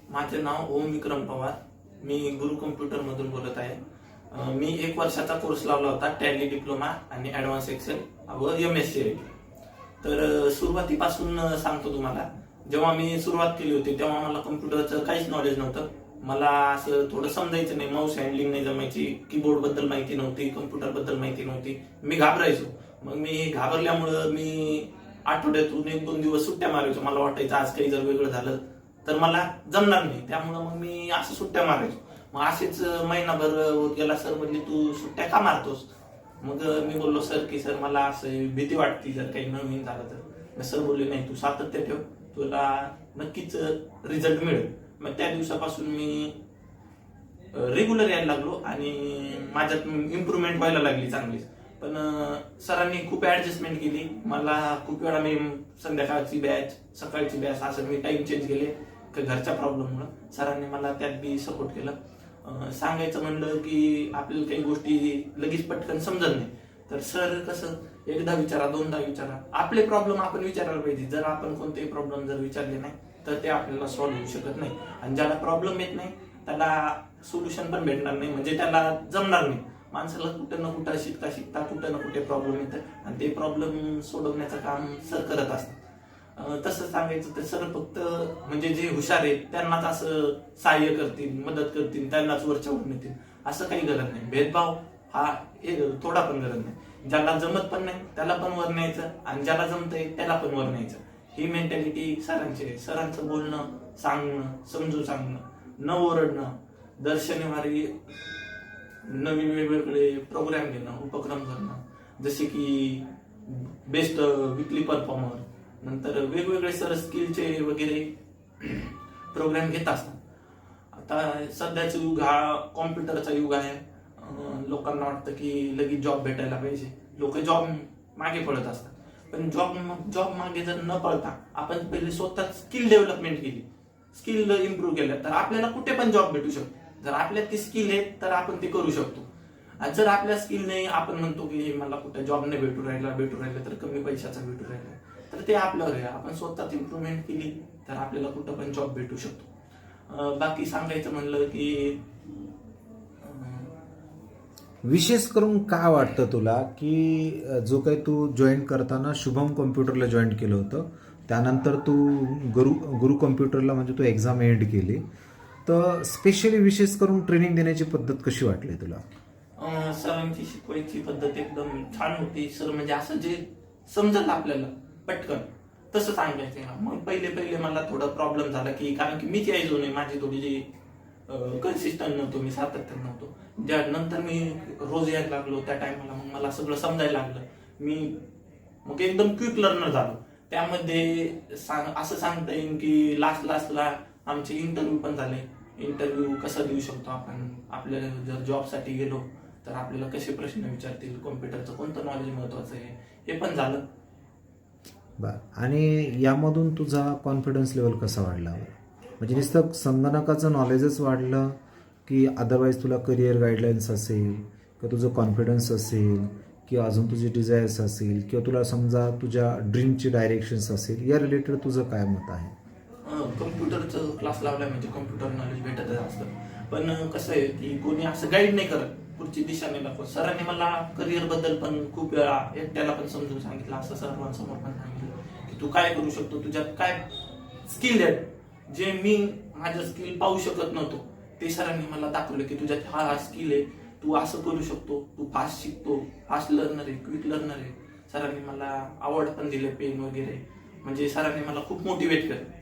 माझे नाव ओम विक्रम पवार. मी गुरु कम्प्युटर मधून बोलत आहे. मी 1 वर्षाचा कोर्स लावला होता, टॅली डिप्लोमा आणि ऍडव्हान्स एक्सेल व MSc. तर सुरुवातीपासून सांगतो तुम्हाला. जेव्हा मी सुरुवात केली होती तेव्हा मला कम्प्युटरचं काहीच नॉलेज नव्हतं. मला असं थोडं समजायचं नाही, माऊस हँडलिंग नाही जमायची, कीबोर्ड बद्दल माहिती नव्हती, कम्प्युटर बद्दल माहिती नव्हती. मी घाबरायचो. मग मी घाबरल्यामुळं मी आठवड्यातून 1-2 दिवस सुट्ट्या मारायचो. मला वाटायचं आज काही जर वेगळं झालं तर मला जमणार नाही, त्यामुळं मग मी असं सुट्ट्या मारायचो. मग असेच महिनाभर होत गेला. सर म्हणजे तू सुट्ट्या का मारतोस? मग मी बोललो सर की सर मला असं भीती वाटते जर काही नवीन झालं तर. सर बोलले नाही, तू सातत्य ठेव, तुला नक्कीच रिझल्ट मिळेल. मग त्या दिवसापासून मी रेग्युलर यायला लागलो आणि माझ्यात इम्प्रूव्हमेंट व्हायला लागली चांगलीच. पण सरांनी खूप ऍडजस्टमेंट केली. मला खूप वेळा मी संध्याकाळची बॅच, सकाळची बॅच असं मी टाइम चेंज केले घरच्या प्रॉब्लेममुळे. सरांनी मला त्यात बी सपोर्ट केलं. सांगायचं म्हणलं की आपल्याला काही गोष्टी लगेच पटकन समजत नाही, तर सर कसं एकदा विचारा, दोनदा विचारा. आपले प्रॉब्लेम आपण विचारायला पाहिजे. जर आपण कोणतेही प्रॉब्लेम जर विचारले नाही तर ते आपल्याला सॉल्व्ह होऊ शकत नाही. आणि ज्याला प्रॉब्लेम येत नाही त्याला सोल्युशन पण भेटणार नाही, म्हणजे त्याला जमणार नाही. माणसाला कुठं ना कुठं शिकता शिकता कुठं ना कुठे प्रॉब्लेम येतात आणि ते प्रॉब्लेम सोडवण्याचं काम सर करत असतात. तसं सांगायचं तर सर फक्त म्हणजे जे हुशार आहेत त्यांनाच असं सहाय्य करतील, मदत करतील, त्यांनाच वरच्यावर नेतील, असं काही गरज नाही. भेदभाव हा थोडा पण गरज नाही. ज्याला जमत पण नाही त्याला पण वर न्यायचं आणि ज्याला जमतंय त्याला पण वर न्यायचं. ही मेंटॅलिटी सरांची आहे. सरांचं बोलणं, सांगणं, समजून सांगणं, न ओरडणं, दर शनिवारी नवीन वेगवेगळे प्रोग्राम घेणं, उपक्रम करणं, जसे की बेस्ट वीकली परफॉर्मर, नंतर वेगवेगळे सर स्किलचे वगैरे प्रोग्राम घेत असतात. आता सध्याचं युग हा कॉम्प्युटरचा युग आहे. लोकांना वाटतं की लगेच जॉब भेटायला पाहिजे. लोक जॉब मागे पळत असतात. पण जॉब मागे जर न पळता आपण पहिले स्वतः स्किल डेव्हलपमेंट केली, स्किल इम्प्रूव्ह केलं, तर आपल्याला कुठे पण जॉब भेटू शकतो. जर आपल्यात ती स्किल आहे तर आपण ते करू शकतो. आणि जर आपल्या स्किल नाही, आपण म्हणतो की मला कुठे जॉब नाही भेटू राहिला तर कमी पैशाचा भेटू राहिला, तर ते आपल्यावर आहे. आपण स्वतःच इम्प्रूव्हमेंट केली तर आपल्याला कुठं पण जॉब भेटू शकतो. बाकी सांगायचं म्हणलं की विशेष करून काय वाटतं तुला की जो काही तू जॉईन करताना शुभम कॉम्प्युटरला जॉईन केलं होतं, त्यानंतर तू गुरु कॉम्प्युटरला म्हणजे तू एक्झाम एंड केली, तर स्पेशली विशेष करून ट्रेनिंग देण्याची पद्धत कशी वाटली तुला? सरांची शिकवायची पद्धत एकदम छान होती. सर म्हणजे असं जे समजत आपल्याला पटकन तसं सांगायचं. मग पहिले मला थोडा प्रॉब्लेम झाला की कारण की मीच यायचो नाही, माझी थोडी जी कन्सिस्टंट नव्हतो, मी सातत्य नव्हतो. नंतर मी रोज यायला लागलो त्या टायमाला मग मला सगळं समजायला लागलं. मी मग एकदम क्विक लर्नर झालो. त्यामध्ये असं सांगता येईल की लास्टला आमचे इंटरव्ह्यू पण झाले. इंटरव्ह्यू कसा देऊ शकतो आपण, आपल्याला जर जॉबसाठी गेलो तर आपल्याला कसे प्रश्न विचारतील, कॉम्प्युटरचं कोणतं नॉलेज महत्वाचं आहे, हे पण झालं. आणि यामधून तुझा कॉन्फिडन्स लेवल कसा वाढला? म्हणजे नुसतं संगणकाचं नॉलेजच वाढलं की अदरवाईज तुला करिअर गाईडलाईन्स असेल किंवा तुझं कॉन्फिडन्स असेल किंवा अजून तुझे डिझायर्स असेल किंवा तुला समजा तुझ्या ड्रीमची डायरेक्शन्स असेल, या रिलेटेड तुझं काय मत आहे? कम्प्युटरचं क्लास लावलाय म्हणजे कम्प्युटर नॉलेज भेटतच असतं. पण कसं आहे की कोणी असं गाईड नाही करत, पुढची दिशा नाही दाखवत. सरांनी मला करिअर बद्दल पण खूप वेळा एकट्याला पण समजून सांगितलं, असं सर्वांसमोर पण सांगितलं की तू काय करू शकतो, तुझ्यात काय स्किल आहे, जे मी माझं स्किल पाहू शकत नव्हतो ते सरांनी मला दाखवलं की तुझ्यात हा स्किल आहे, तू असं करू शकतो, तू फास्ट शिकतो, फास्ट लर्नर आहे, क्विक लर्नर आहे. सरांनी मला आवड पण दिले, पेन वगैरे, म्हणजे सरांनी मला खूप मोटिवेट केलं.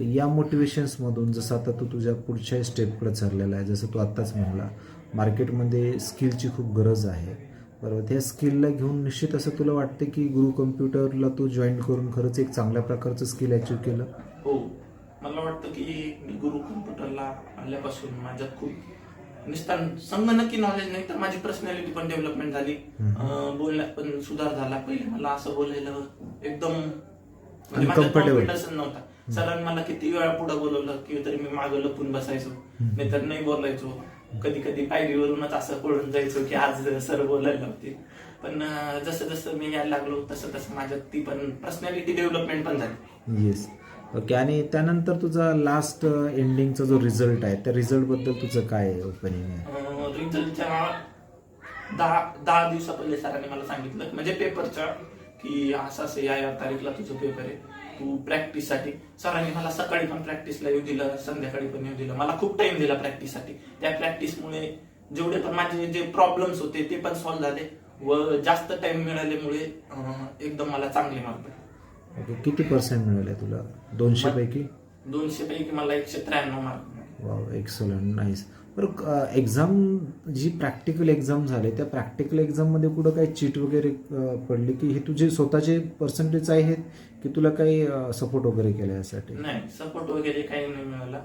या मोटिवेशन्समधून जसं आता तू तुझ्या पुढच्या स्टेपकडे चाललेला आहे, जसं तू आत्ताच म्हणला मार्केटमध्ये स्किलची खूप गरज आहे, बरोबर? त्या स्किलला घेऊन निश्चित असं तुला वाटतं की गुरु कम्प्युटरला तू जॉईन करून खरंच एक चांगल्या प्रकारचं स्किल अचीव्ह केलं? हो, मला वाटतं की मी गुरु कम्प्युटरला आल्यापासून माझ्यात खूप निस्तान संगणकी नॉलेज नाही तर माझी पर्सनॅलिटी पण डेव्हलपमेंट झाली, बोलण्यात पण सुधार झाला. पहिले मला असं बोलायला एकदम म्हणजे माझा कॉन्फिडन्स नव्हता. सरांनी मला किती वेळा पुढे बोलवलं की तरी मी मागं लपून बसायचो, नाहीतर नाही बोलायचो. कधी पायरीवरूनच असं पळून जायचो की आज सर बोलायला नव्हते. पण जसं जसं मी यायला लागलो तसं तसं माझ्यात ती पण पर्सनॅलिटी डेव्हलपमेंट पण झाली. येस. ओके. आणि त्यानंतर तुझा लास्ट एंडिंगचा जो रिझल्ट आहे त्या रिझल्टबद्दल तुझं काय ओपिनियन आहे? रिझल्टच्या 10 दिवसा पहिले सरांनी मला सांगितलं, म्हणजे पेपरच्या, की असं असं या तारीखला तुझं पेपर आहे, तू प्रॅक्टिससाठी. सरांनी मला सकाळी पण प्रॅक्टिसला येऊ दिलं, संध्याकाळी पण येऊ दिलं. मला खूप टाइम दिला प्रॅक्टिससाठी. त्या प्रॅक्टिसमुळे जेवढे पण माझे जे प्रॉब्लेम्स होते ते पण सॉल्व्ह झाले व जास्त टाइम मिळाल्यामुळे एकदम मला चांगले मार्क पडले. ओके. किती पर्सेंट मिळाले तुला 200 पैकी? 200 पैकी मला 193 मार्क. Wow, excellent, nice. बरं, एक्झाम जी प्रॅक्टिकल एक्झाम झाले त्या प्रॅक्टिकल एक्झाममध्ये कुठं काही चीट वगैरे पडली की हे तुझे स्वतःचे पर्सेंटेज आहेत की तुला काही सपोर्ट वगैरे केला यासाठी? नाही, सपोर्ट वगैरे काही नाही मिळाला.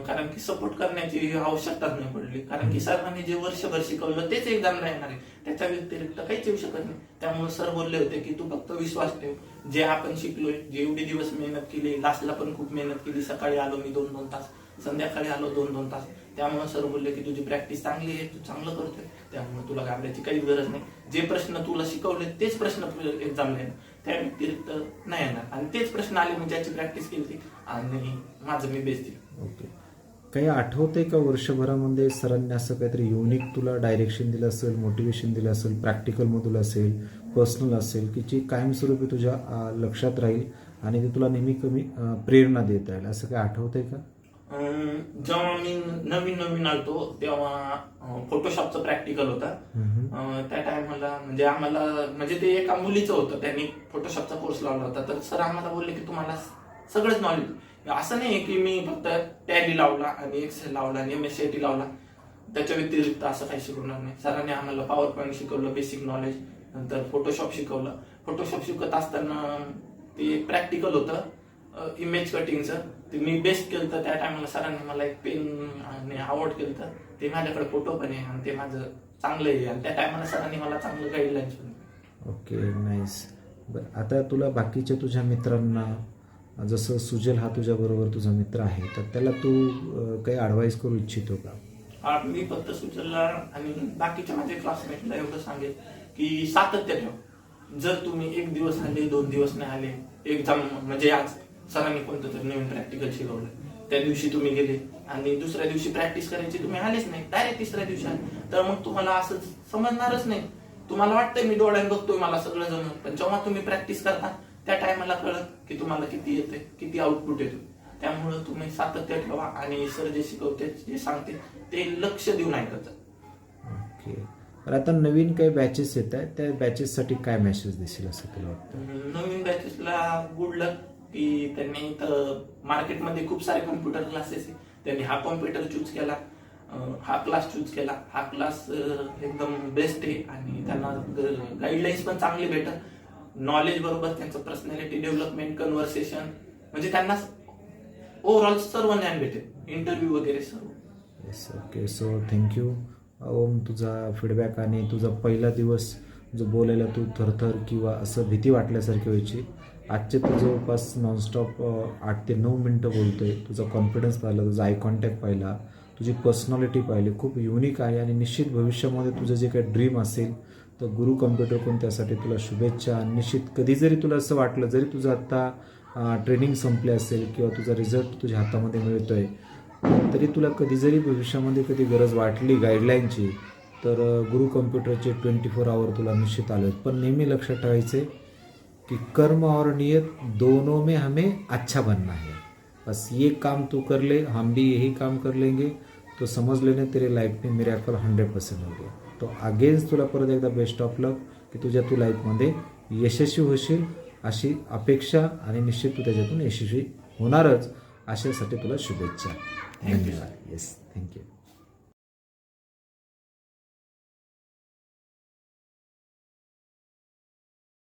कारण की सपोर्ट करण्याची आवश्यकताच नाही पडली. कारण की सरांनी जे वर्षभर शिकवलं तेच एक्झाम राहणार आहे, त्याच्या व्यतिरिक्त काहीच येऊ शकत नाही. त्यामुळे सर बोलले होते की तू फक्त विश्वास ठेव, जे आपण शिकलोय, जे एवढे दिवस मेहनत केली, लास्टला पण खूप मेहनत केली. सकाळी आलो मी 2-2 तास, संध्याकाळी आलो 2-2 तास. त्यामुळे सर बोलले की तुझी प्रॅक्टिस चांगली आहे, तू चांगलं करतोय, त्यामुळे तुला घाबरायची काहीच गरज नाही. जे प्रश्न तुला शिकवले तेच प्रश्न एक्झामला येणार, त्या व्यतिरिक्त नाही येणार. आणि तेच प्रश्न आले मी ज्याची प्रॅक्टिस केली आणि माझं मी बेस्ट दिलं. ओके. काही आठवतंय का वर्षभरामध्ये सरांनी असं काहीतरी युनिक तुला डायरेक्शन दिलं असेल, मोटिवेशन दिलं असेल, प्रॅक्टिकलमधून असेल, पर्सनल असेल, की जी कायमस्वरूपी तुझ्या लक्षात राहील आणि ते तुला नेहमी कमी प्रेरणा देत राहील, असं काही आठवतंय का? जेव्हा मी नवीन आलतो तेव्हा फोटोशॉपचं प्रॅक्टिकल होता. त्या टायमाला म्हणजे आम्हाला, म्हणजे ते एका मुलीचं होतं, त्यांनी फोटोशॉपचा कोर्स लावला होता. तर सर आम्हाला बोलले की तुम्हाला सगळंच नॉलेज, असं नाही की मी फक्त टॅली लावला आणि एक्सेल लावला आणि MSCIT लावला, त्याच्या व्यतिरिक्त असं काही शिकवणार नाही. सरांनी आम्हाला पॉवर पॉईंट शिकवलं, बेसिक नॉलेज, नंतर फोटोशॉप शिकवलं. फोटोशॉप शिकत असताना ते प्रॅक्टिकल होतं इमेज कटिंगचं, ते मी बेस्ट केलं. तर त्या टायमाला सरांनी मला एक पेन आणि अवॉर्ड केलं, तर ते माझ्याकडे फोटो पण आहे आणि ते माझं चांगलं आहे. आणि त्या टायमाला सरांनी मला चांगलं गाईडलाईन्स पण. Okay, nice. बरं, आता तुला बाकीच्या तुझ्या मित्रांना, जसं सुजल हा तुझ्याबरोबर तुझा मित्र आहे, तर त्याला तू काही ॲडवाईस करू इच्छितो का? मी फक्त सुजलला आणि बाकीच्या माझ्या क्लासमेटला एवढं सांगेल की सातत्य ठेवा. जर तुम्ही 1 दिवस आले, 2 दिवस नाही आले, एक्झाम म्हणजे आज सरांनी कोणतं तरी नवीन प्रॅक्टिकल शिकवलं, त्या दिवशी तुम्ही गेले आणि दुसऱ्या दिवशी प्रॅक्टिस करायची तुम्ही आलेच नाही, डायरेक्ट तिसऱ्या दिवशी आले, तर मग तुम्हाला असं समजणारच नाही. तुम्हाला वाटतंय मी डोळ्यात बघतोय मला सगळं जमलं, पण जेव्हा तुम्ही प्रॅक्टिस करता त्या टायमाला कळत की तुम्हाला किती येते, किती आउटपुट येतो. त्यामुळे तुम्ही सातत्य ठेवा आणि सर जे शिकवते, जे सांगते ते लक्ष देऊन ऐकत जा. ओके. तर आता नवीन काही बॅचेस येत आहेत, त्या बॅचेससाठी काय मेसेज देशील असं तुला वाटतं? नवीन बॅचेसला गुड लक, की त्यांनी इथं मार्केटमध्ये खूप सारे कॉम्प्युटर क्लासेस आहे, त्यांनी हा कॉम्प्युटर चूज केला, हा क्लास चूज केला. हा क्लास एकदम बेस्ट आहे आणि त्यांना गाईडलाईन्स पण चांगली भेटत, नॉलेज बरोबर त्यांचं पर्सनॅलिटी डेव्हलपमेंट, कन्व्हर्सेशन, म्हणजे त्यांना ओव्हरऑल सर्व ज्ञान भेटेल, इंटरव्ह्यू वगैरे सर्व. येस. ओके. सो थँक्यू ओम, तुझा फीडबॅक आणि तुझा पहिला दिवस जो बोलायला तू थरथर किंवा असं भीती वाटल्यासारखी व्हायची, आजचे तू जवळपास नॉनस्टॉप 8 ते 9 मिनटं बोलतोय. तुझा कॉन्फिडन्स पाहिला, तुझा आय कॉन्टॅक्ट पाहिला, तुझी पर्सनॅलिटी पाहिली, खूप युनिक आहे. आणि निश्चित भविष्यामध्ये तुझं जे काही ड्रीम असेल तर गुरु कॉम्प्युटर कोण, त्यासाठी तुला शुभेच्छा. आणि निश्चित कधी जरी तुला असं वाटलं, जरी तुझं आत्ता ट्रेनिंग संपले असेल किंवा तुझा रिझल्ट तुझ्या हातामध्ये मिळतोय, तरी तुला कधी जरी भविष्यामध्ये कधी गरज वाटली गाईडलाईनची, तर गुरु कॉम्प्युटरचे 24 आवर तुला निश्चित आले. पण नेहमी लक्षात ठेवायचे कि कर्म और नियत दोनों में हमें अच्छा बनना है. बस ये काम तू कर ले, हम भी यही काम कर लेंगे, तो समझ लेने तेरे लाईफ में मिरेकल 100% हो गया. तो अगेन्स तुला परत एकदा बेस्ट ऑफ लक, की तुझ्या तू लाईफमध्ये यशस्वी होशील अशी अपेक्षा, आणि निश्चित तू त्याच्यातून यशस्वी होणारच, अशासाठी तुला शुभेच्छा. धन्यवाद. Yes, thank you.